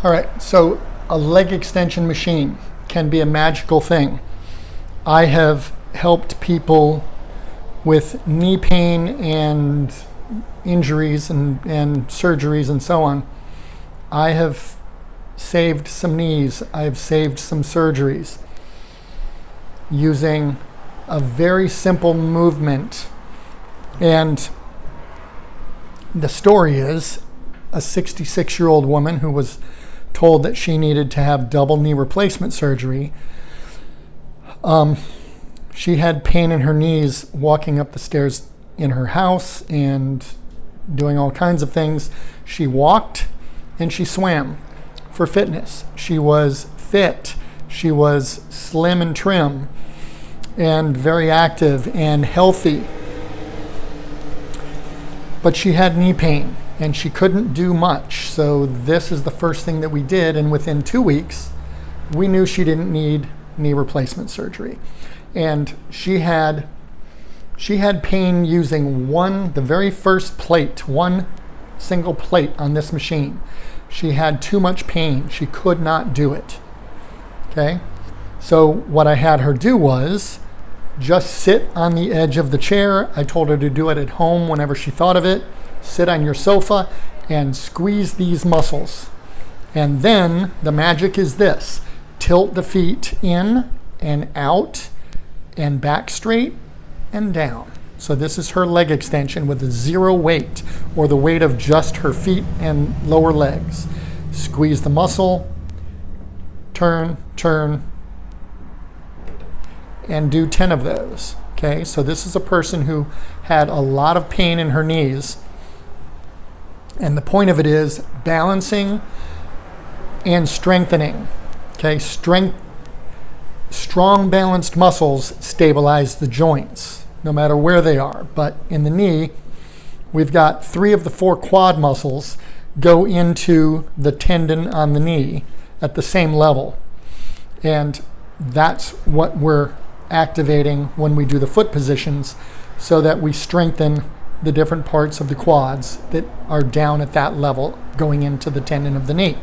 All right, so a leg extension machine can be a magical thing. I have helped people with knee pain and injuries and surgeries and so on. I have saved some knees, I've saved some surgeries using a very simple movement. And the story is a 66-year-old woman who was told that she needed to have double knee replacement surgery. She had pain in her knees walking up the stairs in her house and doing all kinds of things. She walked and she swam for fitness. She was fit. She was slim and trim and very active and healthy. But she had knee pain and she couldn't do much. So this is the first thing that we did, and within 2 weeks, we knew she didn't need knee replacement surgery. And she had pain using the very first plate, one single plate on this machine. She had too much pain. She could not do it. Okay? So what I had her do was just sit on the edge of the chair. I told her to do it at home whenever she thought of it. Sit on your sofa and squeeze these muscles. And then the magic is this: tilt the feet in and out and back straight and down. So this is her leg extension with a zero weight, or the weight of just her feet and lower legs. Squeeze the muscle, turn, and do 10 of those. Okay, so this is a person who had a lot of pain in her knees. And the point of it is balancing and strengthening. Okay, strong balanced muscles stabilize the joints, no matter where they are. But in the knee, we've got 3 of the 4 quad muscles go into the tendon on the knee at the same level. And that's what we're activating when we do the foot positions, so that we strengthen the different parts of the quads that are down at that level going into the tendon of the knee.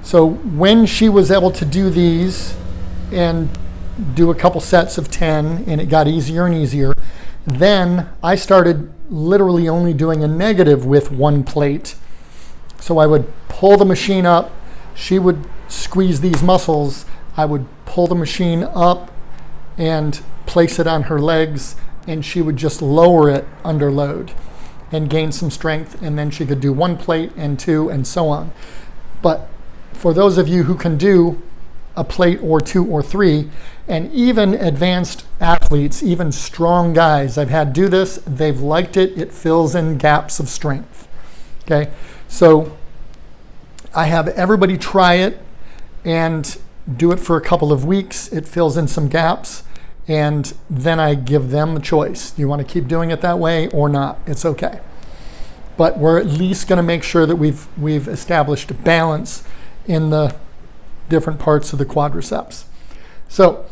So when she was able to do these and do a couple sets of 10, and it got easier and easier, then I started literally only doing a negative with 1 plate. So I would pull the machine up, she would squeeze these muscles, I would pull the machine up and place it on her legs, and she would just lower it under load and gain some strength, and then she could do 1 plate and 2 and so on. But for those of you who can do a plate or 2 or 3, and even advanced athletes, even strong guys I've had do this, they've liked it. It fills in gaps of strength. Okay, so I have everybody try it and do it for a couple of weeks. It fills in some gaps, and then I give them the choice. Do you want to keep doing it that way or not? It's okay. But we're at least going to make sure that we've established a balance in the different parts of the quadriceps. So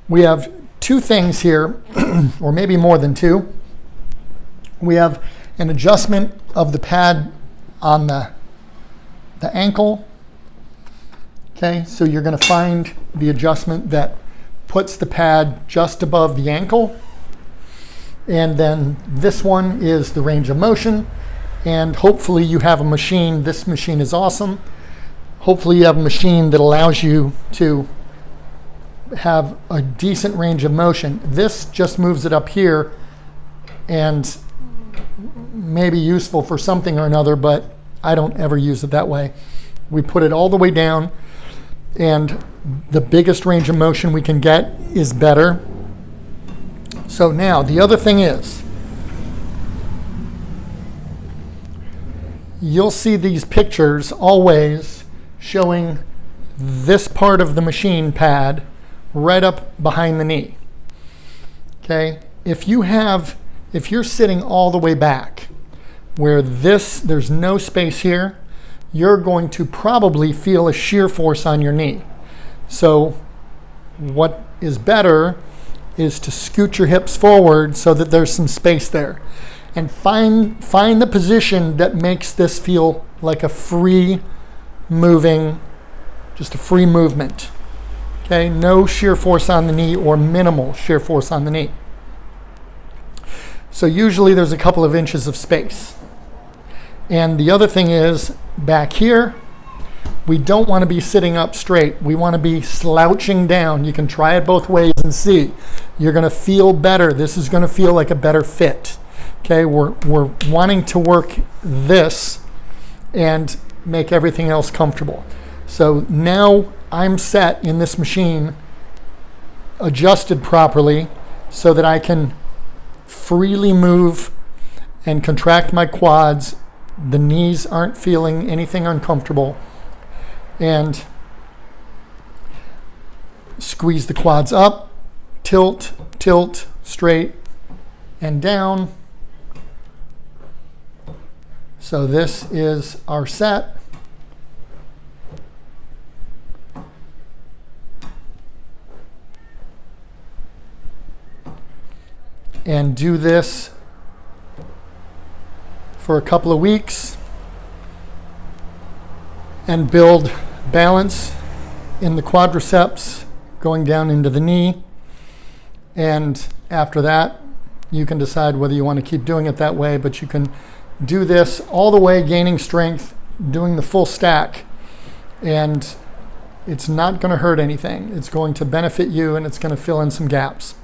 we have 2 things here, or maybe more than 2. We have an adjustment of the pad on the ankle. Okay, so you're going to find the adjustment that puts the pad just above the ankle. And then this one is the range of motion. And hopefully you have a machine. This machine is awesome. Hopefully you have a machine that allows you to have a decent range of motion. This just moves it up here and may be useful for something or another, but I don't ever use it that way. We put it all the way down, and the biggest range of motion we can get is better. So now the other thing is, you'll see these pictures always showing this part of the machine pad right up behind the knee. Okay, if you're sitting all the way back where there's no space here, you're going to probably feel a shear force on your knee. So what is better is to scoot your hips forward so that there's some space there, and find the position that makes this feel like a free moving, just a free movement. Okay, no shear force on the knee or minimal shear force on the knee. So usually there's a couple of inches of space. And the other thing is, back here, we don't want to be sitting up straight. We want to be slouching down. You can try it both ways and see. You're going to feel better. This is going to feel like a better fit. Okay, we're wanting to work this and make everything else comfortable. So now I'm set in this machine, adjusted properly, so that I can freely move and contract my quads. The knees aren't feeling anything uncomfortable. And squeeze the quads up, tilt, tilt, straight, and down. So this is our set. And do this for a couple of weeks and build balance in the quadriceps going down into the knee. And after that, you can decide whether you want to keep doing it that way, but you can do this all the way, gaining strength, doing the full stack, and it's not going to hurt anything. It's going to benefit you, and it's going to fill in some gaps.